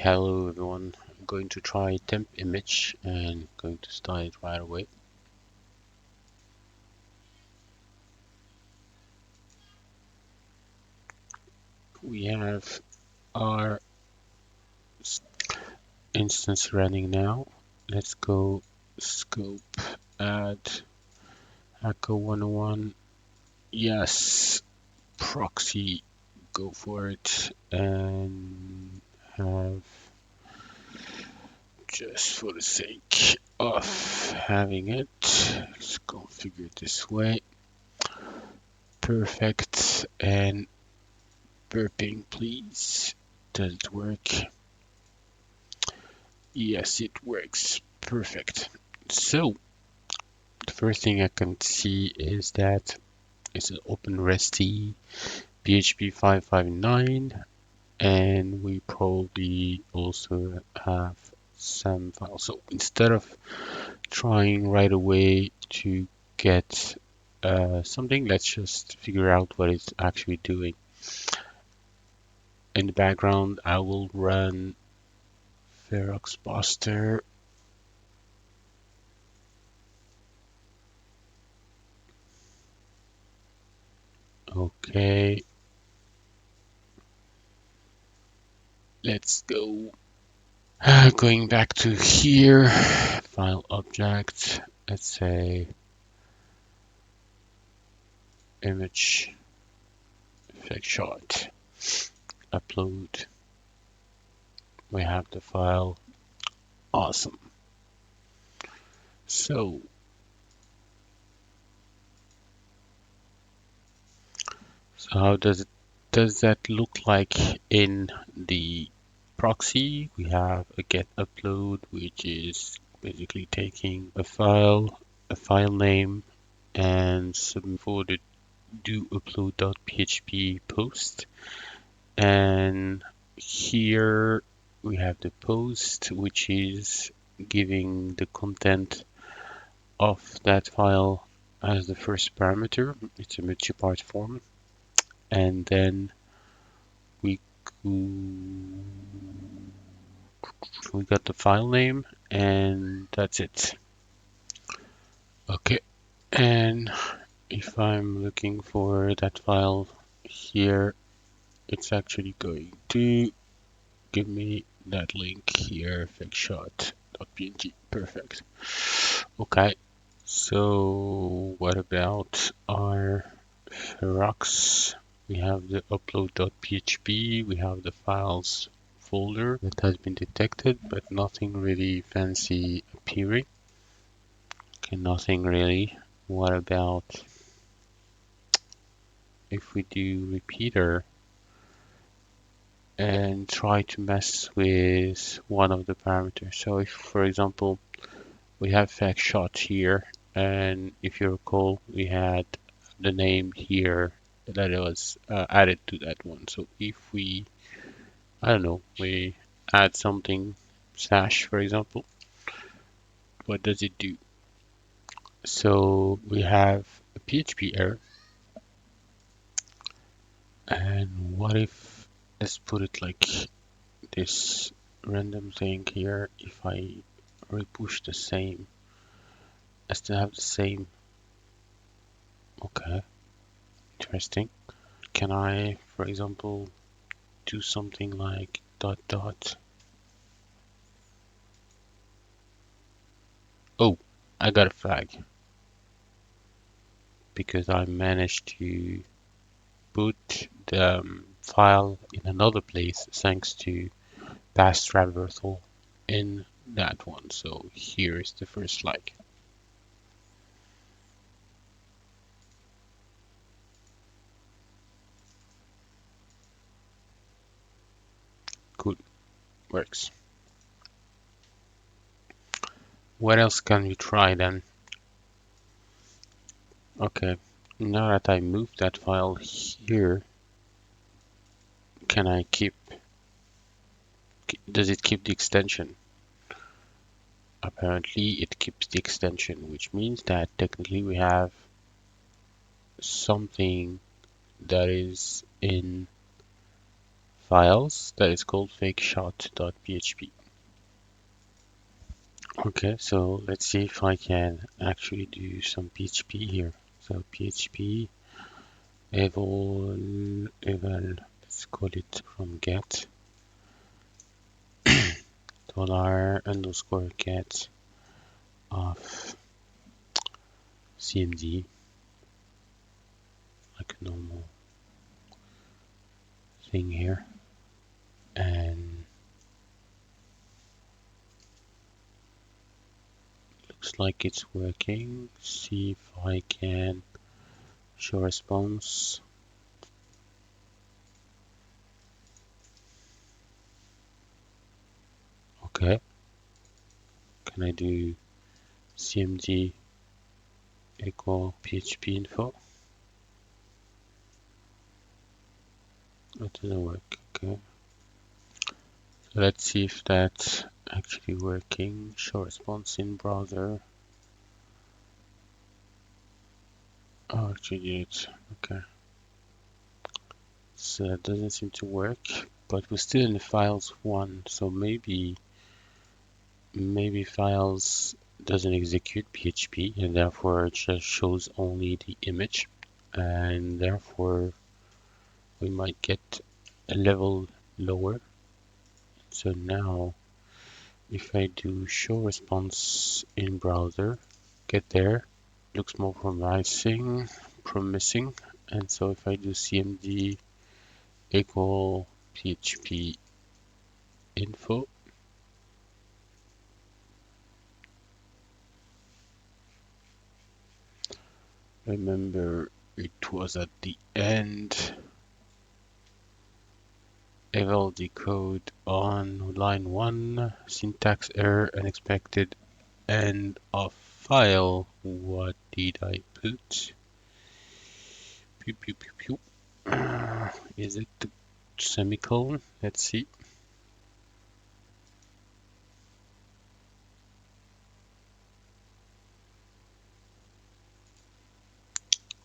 Hello everyone, I'm going to try TempImage and going to start it right away. We have our instance running now. Let's go scope, add Hackerone 101. Yes, proxy, go for it, and have, just for the sake of having it, let's configure it this way. Perfect, and burping please. Does it work? Yes, it works. Perfect. So the first thing I can see is that it's an OpenResty PHP 559, and we probably also have some files. So instead of trying right away to get something, let's just figure out what it's actually doing. In the background, I will run Ferox Buster. Okay, let's go. Going back to here, file object, let's say image effect shot, upload. We have the file. Awesome. So how does that look like in the proxy? We have a get upload, which is basically taking a file name, and submit for the do upload.php post. And here we have the post, which is giving the content of that file as the first parameter. It's a multi-part form. And then we got the file name, and that's it. Okay, and if I'm looking for that file here, it's actually going to give me that link here, figshot.png. Perfect. Okay, so what about our Ferox? We have the upload.php, we have the files folder that has been detected, but nothing really fancy appearing. Okay, nothing really. What about if we do repeater and try to mess with one of the parameters? So if, for example, we have fact shot here, and if you recall, we had the name here that it was added to that one. So if we, I don't know, we add something slash, for example, what does it do? So we have a PHP error, and what if, let's put it like this random thing here, if I repush the same, I still have the same. Okay, interesting. Can I, for example, do something like dot dot? Oh, I got a flag because I managed to put the file in another place thanks to past traversal in that one. So here is the first flag. Good, works. What else can we try then? Okay, now that I moved that file here, can I keep, does it keep the extension? Apparently it keeps the extension, which means that technically we have something that is in files that is called fakeshot.php. Okay, so let's see if I can actually do some PHP here. So PHP eval, let's call it from get $_get of cmd, like a normal thing here, and looks like it's working. See if I can show response. Okay, can I do cmd equal php info? That doesn't work. Okay, so let's see if that's actually working. Show response in browser. Oh, actually did it. Okay, so that doesn't seem to work, but we're still in the files one, so maybe files doesn't execute PHP and therefore it just shows only the image, and therefore we might get a level lower. So now if I do show response in browser, get there, looks more promising. And so if I do cmd equal php info, remember it was at the end, eval decode on line 1, syntax error, unexpected end of file. What did I put? Pew, pew, pew, pew. Is it the semicolon? Let's see.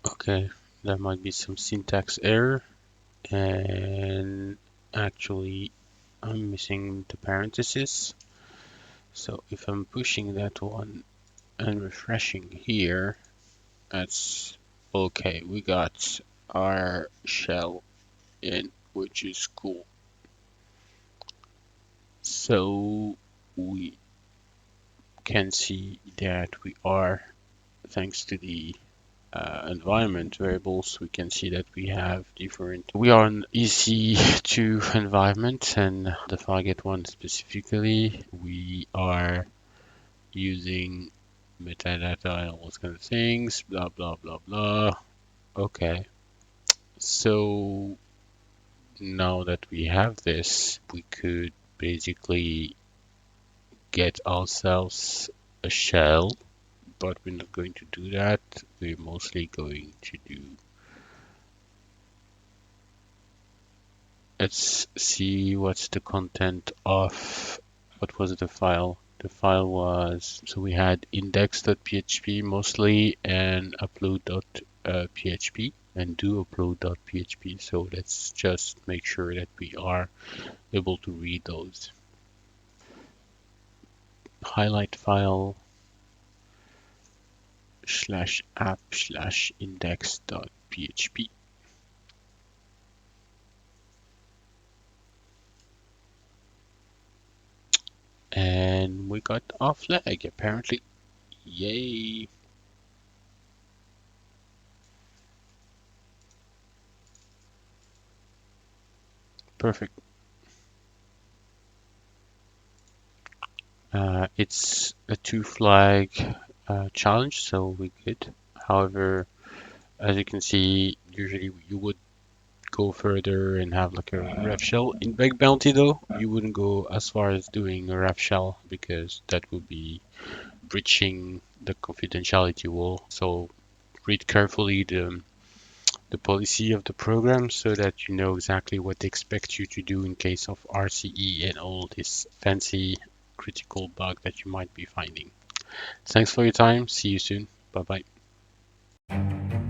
Okay, there might be some syntax error, and actually I'm missing the parenthesis. So if I'm pushing that one and refreshing here, that's okay. We got our shell in, which is cool. So we can see that we are, thanks to the environment variables, we can see that we have different, we are an EC2 environment, and the target one specifically, we are using metadata and all those kind of things, blah, blah, blah, blah. Okay, so now that we have this, we could basically get ourselves a shell, but we're not going to do that. We're mostly going to do, let's see what's the content of, what was the file? The file was, so we had index.php mostly and upload.php and do upload.php. So let's just make sure that we are able to read those. Highlight file /app/index.php. And we got our flag apparently. Yay. Perfect. It's a 2 flag challenge, so we good. However, as you can see, usually you would go further and have like a ref shell. In Bug Bounty though, you wouldn't go as far as doing a ref shell because that would be breaching the confidentiality wall. So read carefully the policy of the program so that you know exactly what they expect you to do in case of RCE and all this fancy critical bug that you might be finding. Thanks for your time. See you soon. Bye bye.